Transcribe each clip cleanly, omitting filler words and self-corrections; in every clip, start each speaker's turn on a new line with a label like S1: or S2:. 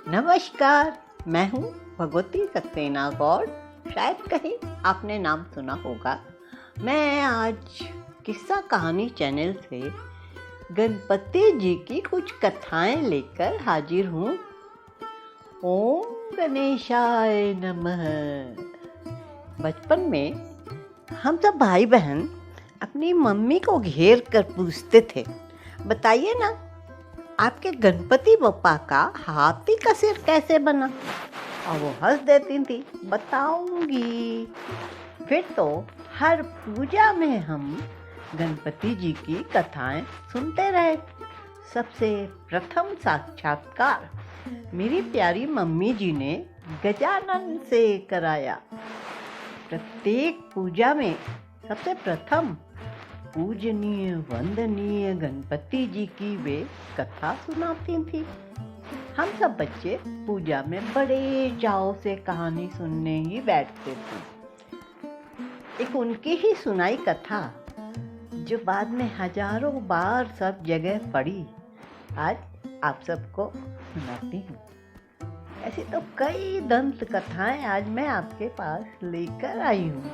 S1: नमस्कार, मैं हूँ भगवती सक्सेना गौड़। शायद कहीं आपने नाम सुना होगा। मैं आज किस्सा कहानी चैनल से गणपति जी की कुछ कथाएं लेकर हाजिर हूँ। ओम गणेशाय नमः। बचपन में हम सब भाई बहन अपनी मम्मी को घेर कर पूछते थे, बताइए ना, आपके गणपति बप्पा का हाथी का सिर कैसे बना? और वो हंस देती थी, बताऊंगी। फिर तो हर पूजा में हम गणपति जी की कथाएं सुनते रहे। सबसे प्रथम साक्षात्कार मेरी प्यारी मम्मी जी ने गजानन से कराया। प्रत्येक पूजा में सबसे प्रथम पूजनीय वंदनीय गणपति जी की वे कथा सुनाती थी। हम सब बच्चे पूजा में बड़े चाव से कहानी सुनने ही बैठते थे। एक उनकी ही सुनाई कथा जो बाद में हजारों बार सब जगह पढ़ी, आज आप सबको सुनाती हूँ। ऐसी तो कई दंत कथाएं आज मैं आपके पास लेकर आई हूँ।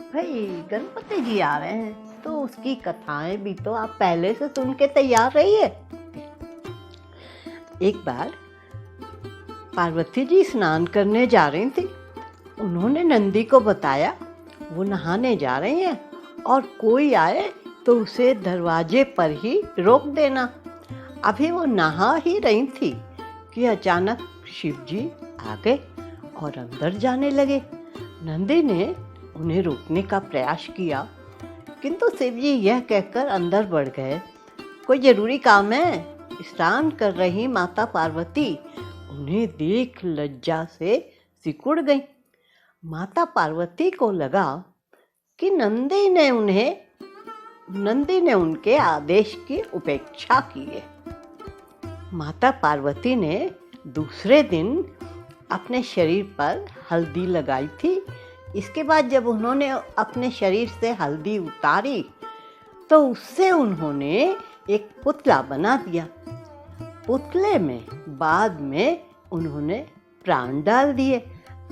S1: भाई, गणपति जी आ रहे हैं तो उसकी कथाएं भी तो आप पहले से सुन के तैयार रहिए। एक बार पार्वती जी स्नान करने जा रही थी। उन्होंने नंदी को बताया वो नहाने जा रहे हैं और कोई आए तो उसे दरवाजे पर ही रोक देना। अभी वो नहा ही रही थी कि अचानक शिव जी आ गए और अंदर जाने लगे। नंदी ने उन्हें रोकने का प्रयास किया, किंतु शिव जी यह कहकर अंदर बढ़ गए, कोई जरूरी काम है। स्नान कर रही माता पार्वती उन्हें देख लज्जा से सिकुड़ गई। माता पार्वती को लगा कि नंदी ने उनके आदेश की उपेक्षा की है। माता पार्वती ने दूसरे दिन अपने शरीर पर हल्दी लगाई थी। इसके बाद जब उन्होंने अपने शरीर से हल्दी उतारी तो उससे उन्होंने एक पुतला बना दिया। पुतले में बाद में उन्होंने प्राण डाल दिए।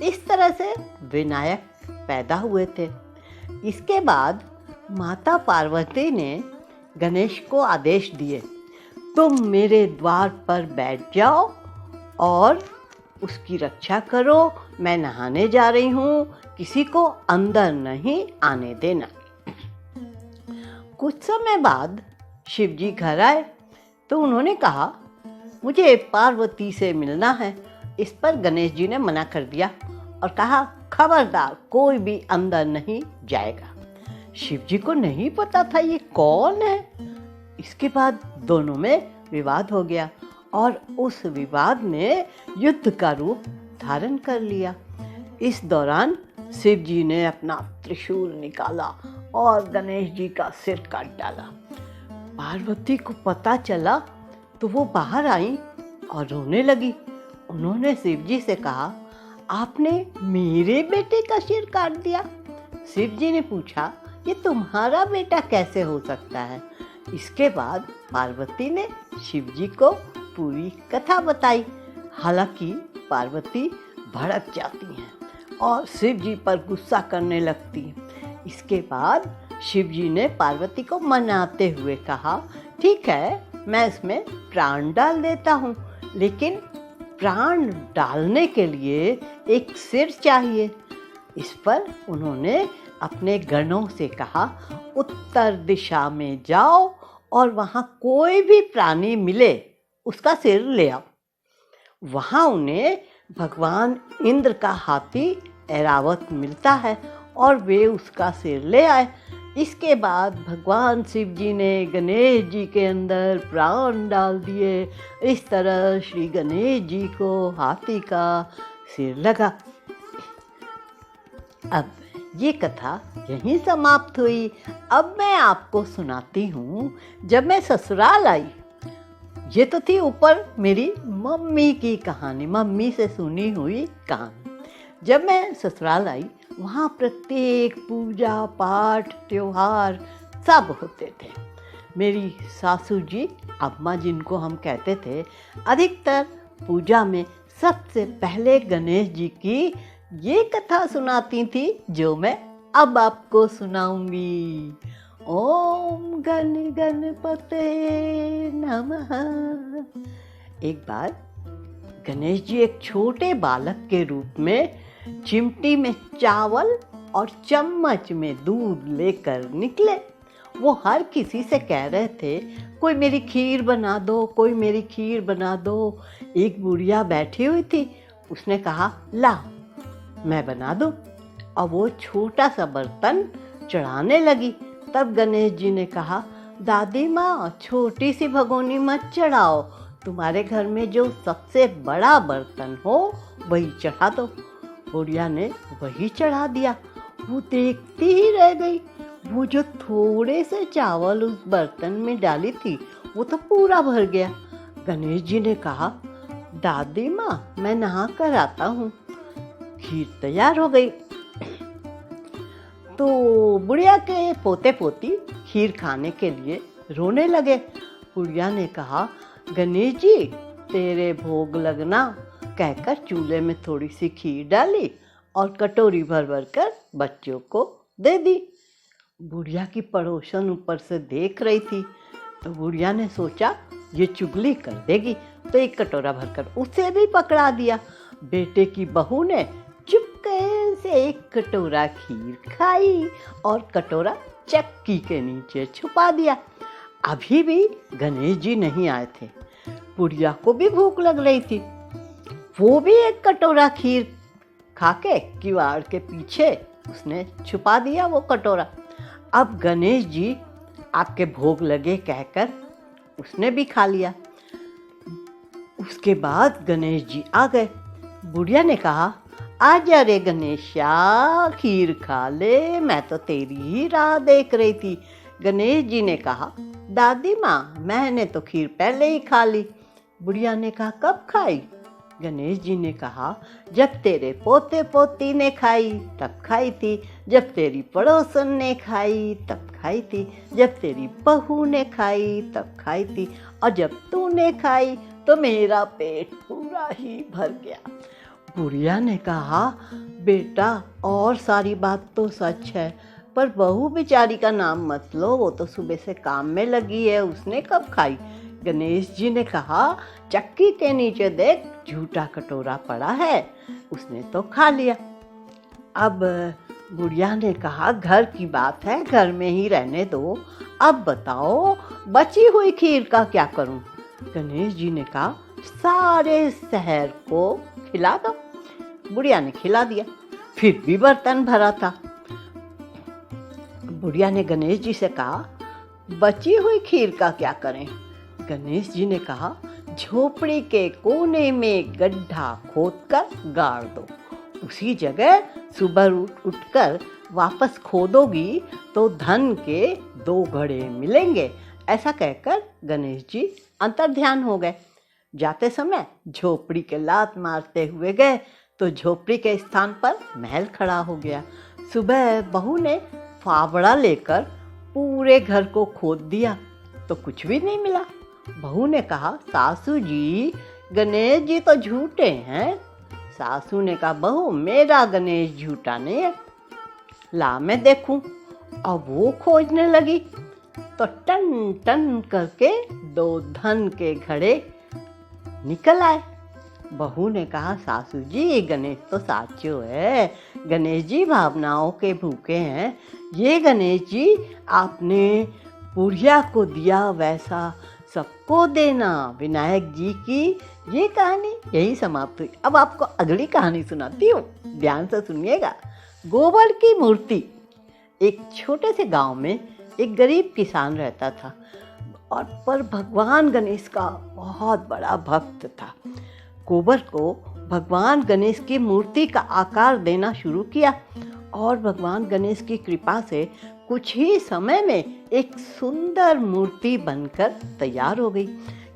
S1: इस तरह से विनायक पैदा हुए थे। इसके बाद माता पार्वती ने गणेश को आदेश दिए, तुम मेरे द्वार पर बैठ जाओ और उसकी रक्षा करो। मैं नहाने जा रही हूँ, किसी को अंदर नहीं आने देना। कुछ समय बाद शिव जी घर आए तो उन्होंने कहा, मुझे पार्वती से मिलना है। इस पर गणेश जी ने मना कर दिया और कहा, खबरदार, कोई भी अंदर नहीं जाएगा। शिव जी को नहीं पता था ये कौन है। इसके बाद दोनों में विवाद हो गया और उस विवाद ने युद्ध का रूप धारण कर लिया। इस दौरान शिव जी ने अपना त्रिशूल निकाला और गणेश जी का सिर काट डाला। पार्वती को पता चला तो वो बाहर आई और रोने लगी। उन्होंने शिव जी से कहा, आपने मेरे बेटे का सिर काट दिया। शिव जी ने पूछा, ये तुम्हारा बेटा कैसे हो सकता है? इसके बाद पार्वती ने शिव जी को पूरी कथा बताई। हालांकि पार्वती भड़क जाती हैं और शिव जी पर गुस्सा करने लगती हैं। इसके बाद शिव जी ने पार्वती को मनाते हुए कहा, ठीक है, मैं इसमें प्राण डाल देता हूँ, लेकिन प्राण डालने के लिए एक सिर चाहिए। इस पर उन्होंने अपने गणों से कहा, उत्तर दिशा में जाओ और वहाँ कोई भी प्राणी मिले उसका सिर ले आओ। वहाँ उन्हें भगवान इंद्र का हाथी ऐरावत मिलता है और वे उसका सिर ले आए। इसके बाद भगवान शिव जी ने गणेश जी के अंदर प्राण डाल दिए। इस तरह श्री गणेश जी को हाथी का सिर लगा। अब ये कथा यहीं समाप्त हुई। अब मैं आपको सुनाती हूँ जब मैं ससुराल आई। ये तो थी ऊपर मेरी मम्मी की कहानी, मम्मी से सुनी हुई कहानी। जब मैं ससुराल आई, वहाँ प्रत्येक पूजा पाठ त्योहार सब होते थे। मेरी सासू जी, अम्मा जिनको हम कहते थे, अधिकतर पूजा में सबसे पहले गणेश जी की ये कथा सुनाती थी जो मैं अब आपको सुनाऊंगी। ओम गण गणपते नमः। एक बार गणेश जी एक छोटे बालक के रूप में चिमटी में चावल और चम्मच में दूध लेकर निकले। वो हर किसी से कह रहे थे, कोई मेरी खीर बना दो, कोई मेरी खीर बना दो। एक बुढ़िया बैठी हुई थी, उसने कहा ला मैं बना दूं। और वो छोटा सा बर्तन चढ़ाने लगी। तब गणेश जी ने कहा, दादी माँ छोटी सी भगोनी मत चढ़ाओ, तुम्हारे घर में जो सबसे बड़ा बर्तन हो वही चढ़ा दो। बुढ़िया ने वही चढ़ा दिया। वो देखती ही रह गई। वो जो थोड़े से चावल उस बर्तन में डाली थी वो तो पूरा भर गया। गणेश जी ने कहा, दादी माँ मैं नहा कर आता हूँ। खीर तैयार हो गई। तो बुढ़िया के पोते पोती खीर खाने के लिए रोने लगे। बुढ़िया ने कहा, गणेश जी तेरे भोग लगना कहकर चूल्हे में थोड़ी सी खीर डाली और कटोरी भर भर कर बच्चों को दे दी। बुढ़िया की पड़ोसन ऊपर से देख रही थी, तो बुढ़िया ने सोचा ये चुगली कर देगी, तो एक कटोरा भरकर उसे भी पकड़ा दिया। बेटे की बहू ने चुपके से एक कटोरा खीर खाई और कटोरा चक्की के नीचे छुपा दिया। अभी भी गणेश जी नहीं आए थे। बुढ़िया को भी भूख लग रही थी। वो भी एक कटोरा खीर खाके किवाड़ के पीछे उसने छुपा दिया वो कटोरा। अब गणेश जी आपके भोग लगे कहकर उसने भी खा लिया। उसके बाद गणेश जी आ गए। बुढ़िया ने कहा, आजा रे गणेशा खीर खा ले, मैं तो तेरी ही राह देख रही थी। गणेश जी ने कहा, दादी माँ मैंने तो खीर पहले ही खा ली। बुढ़िया ने कहा, कब खाई? गणेश जी ने कहा, जब तेरे पोते पोती ने खाई तब खाई थी, जब तेरी पड़ोसन ने खाई तब खाई थी, जब तेरी बहू ने खाई तब खाई थी, और जब तूने खाई तो मेरा पेट पूरा ही भर गया। बुढ़िया ने कहा, बेटा और सारी बात तो सच है, पर बहू बेचारी का नाम मत लो, वो तो सुबह से काम में लगी है, उसने कब खाई? गणेश जी ने कहा, चक्की के नीचे देख झूठा कटोरा पड़ा है, उसने तो खा लिया। अब बुढ़िया ने कहा, घर की बात है, घर में ही रहने दो, अब बताओ बची हुई खीर का क्या करूं? गणेश जी ने कहा, सारे शहर को खिला दो। बुढ़िया ने खिला दिया। फिर भी बर्तन भरा था। बुढ़िया ने गणेश जी से कहा, बची हुई खीर का क्या करें? गणेश जी ने कहा, झोपड़ी के कोने में गड्ढा खोदकर गाड़ दो, उसी जगह सुबह उठकर वापस खोदोगी तो धन के 2 घड़े मिलेंगे। ऐसा कहकर गणेश जी अंतर्ध्यान हो गए। जाते समय झोपड़ी के लात मारते हुए गए तो झोपड़ी के स्थान पर महल खड़ा हो गया। सुबह बहू ने फावड़ा लेकर पूरे घर को खोद दिया तो कुछ भी नहीं मिला। बहू ने कहा, सासू जी गणेश जी तो झूठे हैं। सासू ने कहा, बहू मेरा गणेश झूठा नहीं है, ला मैं देखूं। अब वो खोजने लगी तो टन टन करके 2 धन के घड़े निकल आए। बहू ने कहा, सासू जी गणेश तो साचो है, गणेश जी भावनाओं के भूखे हैं। ये गणेश जी आपने बुढ़िया को दिया वैसा सबको देना। विनायक जी की ये कहानी यही समाप्त हुई। अब आपको अगली कहानी सुनाती हूँ, ध्यान से सुनिएगा। गोबर की मूर्ति। एक छोटे से गांव में एक गरीब किसान रहता था और पर भगवान गणेश का बहुत बड़ा भक्त था। गोबर को भगवान गणेश की मूर्ति का आकार देना शुरू किया और भगवान गणेश की कृपा से कुछ ही समय में एक सुंदर मूर्ति बनकर तैयार हो गई।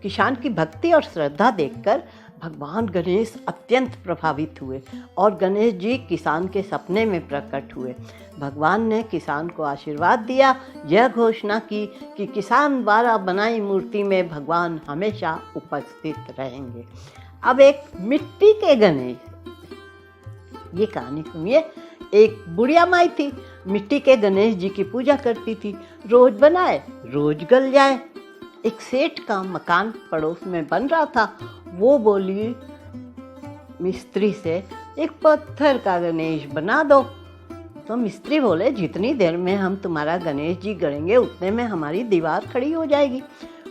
S1: किसान की भक्ति और श्रद्धा देखकर भगवान गणेश अत्यंत प्रभावित हुए और गणेश जी किसान के सपने में प्रकट हुए। भगवान ने किसान को आशीर्वाद दिया, यह घोषणा की कि किसान द्वारा बनाई मूर्ति में भगवान हमेशा उपस्थित रहेंगे। अब एक मिट्टी के गणेश, ये कहानी सुनिए। एक बुढ़िया माई थी, मिट्टी के गणेश जी की पूजा करती थी, रोज बनाए रोज गल जाए। एक सेठ का मकान पड़ोस में बन रहा था। वो बोली मिस्त्री से, एक पत्थर का गणेश बना दो। तो मिस्त्री बोले, जितनी देर में हम तुम्हारा गणेश जी गढ़ेंगे उतने में हमारी दीवार खड़ी हो जाएगी।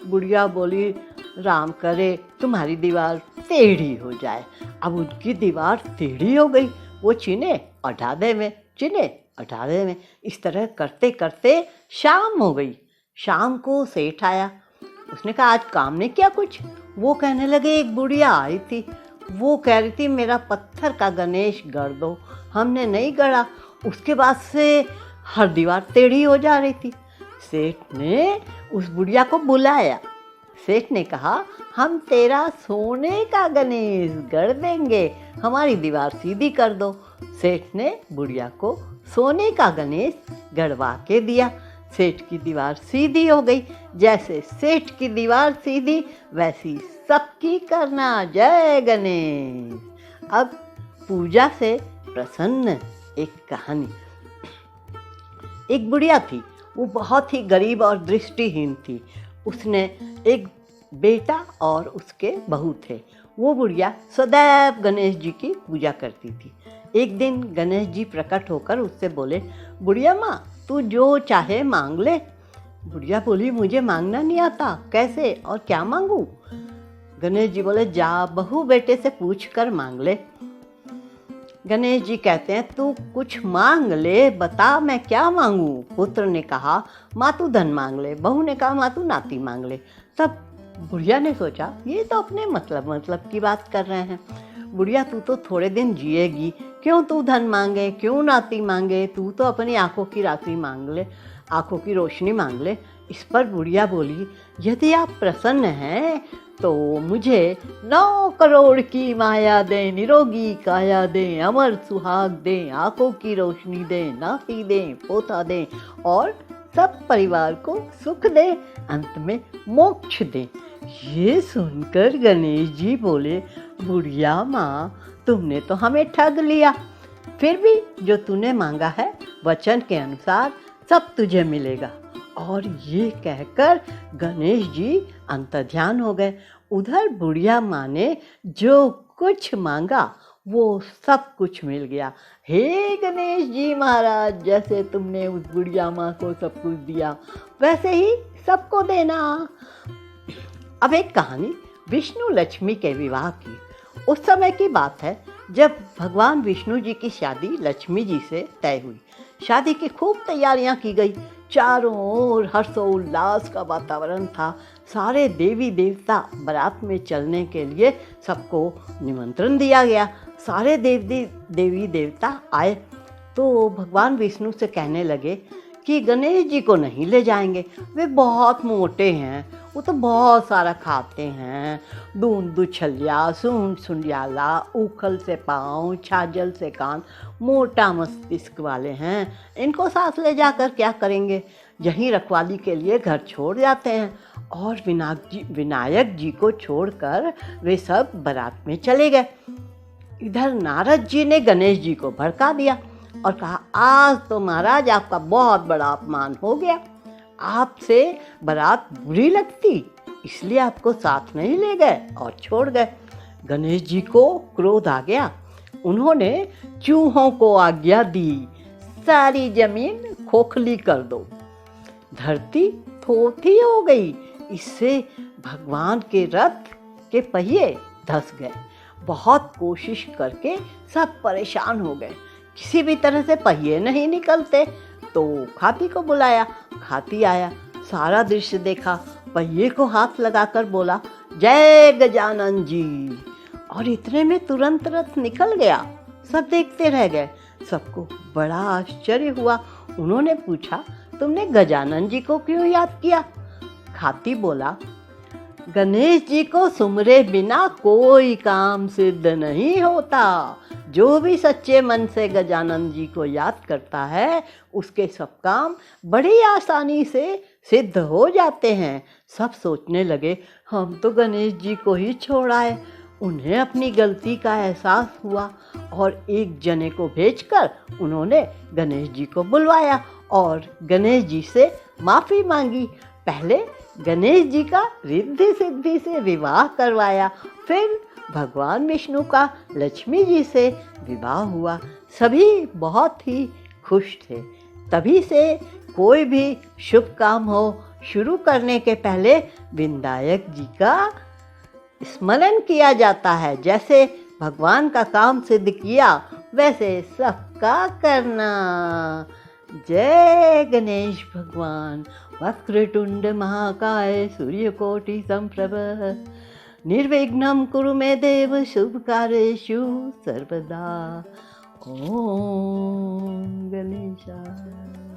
S1: बुढ़िया बोली, राम करे तुम्हारी दीवार टेढ़ी हो जाए। अब उनकी दीवार टेढ़ी हो गई। वो चिने अठाधे में, चिने अठाधे में, इस तरह करते करते शाम हो गई। शाम को सेठ आया। उसने कहा, आज काम नहीं किया कुछ? वो कहने लगे, एक बुढ़िया आई थी, वो कह रही थी मेरा पत्थर का गणेश गढ़ दो। हमने नहीं गढ़ा, उसके बाद से हर दीवार टेढ़ी हो जा रही थी। सेठ ने उस बुढ़िया को बुलाया। सेठ ने कहा, हम तेरा सोने का गणेश गढ़ देंगे, हमारी दीवार सीधी कर दो। सेठ ने बुढ़िया को सोने का गणेश गढ़वा के दिया। सेठ की दीवार सीधी हो गई। जैसे सेठ की दीवार सीधी, वैसी सबकी करना। जय गणेश। अब पूजा से प्रसन्न एक कहानी। एक बुढ़िया थी, वो बहुत ही गरीब और दृष्टिहीन थी। उसने एक बेटा और उसके बहू थे। वो बुढ़िया सदैव गणेश जी की पूजा करती थी। एक दिन गणेश जी प्रकट होकर उससे बोले, बुढ़िया माँ, तू जो चाहे मांग ले। बुढ़िया बोली, मुझे मांगना नहीं आता, कैसे और क्या मांगूं? गणेश जी बोले, जा बहू बेटे से पूछ कर मांग ले। गणेश जी कहते हैं, तू कुछ मांग ले, बता मैं क्या मांगूं? पुत्र ने कहा, माँ तू धन मांग ले। बहू ने कहा, माँ तू नाती मांग ले। तब बुढ़िया ने सोचा, ये तो अपने मतलब की बात कर रहे हैं। बुढ़िया, तू तो थोड़े दिन जिएगी, क्यों तू धन मांगे, क्यों नाती मांगे? तू तो अपनी आंखों की राशि मांग ले, आंखों की रोशनी मांग ले। इस पर बुढ़िया बोली, यदि आप प्रसन्न हैं तो मुझे 9 करोड़ की माया दें, निरोगी काया दें, अमर सुहाग दें, आंखों की रोशनी दें, नाती दें, पोता दें और सब परिवार को सुख दें, अंत में मोक्ष दें। ये सुनकर गणेश जी बोले, बुढ़िया माँ, तुमने तो हमें ठग लिया। फिर भी जो तूने मांगा है वचन के अनुसार सब तुझे मिलेगा। और ये कहकर गणेश जी अंतर्ध्यान हो गए। उधर बुढ़िया माँ ने जो कुछ मांगा वो सब कुछ मिल गया। हे गणेश जी महाराज, जैसे तुमने उस बुढ़िया माँ को सब कुछ दिया वैसे ही सबको देना। अब एक कहानी विष्णु लक्ष्मी के विवाह की। उस समय की बात है जब भगवान विष्णु जी की शादी लक्ष्मी जी से तय हुई। शादी की खूब तैयारियां की गई। चारों ओर हर्षोल्लास का वातावरण था। सारे देवी देवता बारात में चलने के लिए सबको निमंत्रण दिया गया। सारे देवी देवता आए तो भगवान विष्णु से कहने लगे कि गणेश जी को नहीं ले जाएंगे, वे बहुत मोटे हैं, वो तो बहुत सारा खाते हैं। दून दुछलिया, सूंड सुंडियाला, उखल से पाँव, छाजल से कान, मोटा मस्तिष्क वाले हैं। इनको साथ ले जाकर क्या करेंगे? यहीं रखवाली के लिए घर छोड़ जाते हैं। और विनायक जी को छोड़कर वे सब बारात में चले गए। इधर नारद जी ने गणेश जी को भड़का दिया और कहा, आज तो महाराज आपका बहुत बड़ा अपमान हो गया। आपसे बारात बुरी लगती इसलिए आपको साथ नहीं ले गए और छोड़ गए। गणेश जी को क्रोध आ गया। उन्होंने चूहों को आज्ञा दी, सारी जमीन खोखली कर दो। धरती थोथी हो गई। इससे भगवान के रथ के पहिए धंस गए। बहुत कोशिश करके सब परेशान हो गए, किसी भी तरह से पहिए नहीं निकलते। तो खाती को बुलाया। खाती आया, सारा दृश्य देखा, पहिए को हाथ लगाकर बोला, जय गजानन जी। और इतने में तुरंत रथ निकल गया। सब देखते रह गए। सबको बड़ा आश्चर्य हुआ। उन्होंने पूछा, तुमने गजानन जी को क्यों याद किया? खाती बोला, गणेश जी को सुमरे बिना कोई काम सिद्ध नहीं होता। जो भी सच्चे मन से गजानन जी को याद करता है उसके सब काम बड़ी आसानी से सिद्ध हो जाते हैं। सब सोचने लगे, हम तो गणेश जी को ही छोड़ आए उन्हें अपनी गलती का एहसास हुआ और एक जने को भेजकर उन्होंने गणेश जी को बुलवाया और गणेश जी से माफ़ी मांगी। पहले गणेश जी का रिद्धि सिद्धि से विवाह करवाया, फिर भगवान विष्णु का लक्ष्मी जी से विवाह हुआ। सभी बहुत ही खुश थे। तभी से कोई भी शुभ काम हो शुरू करने के पहले विनायक जी का स्मरण किया जाता है। जैसे भगवान का काम सिद्ध किया वैसे सबका करना। जय गणेश भगवान। वक्रतुंड महाकाय सूर्यकोटि संप्रभ निर्विघ्नं कुरु मे देव शुभ कार्येषु सर्वदा। ओम गणेशाय।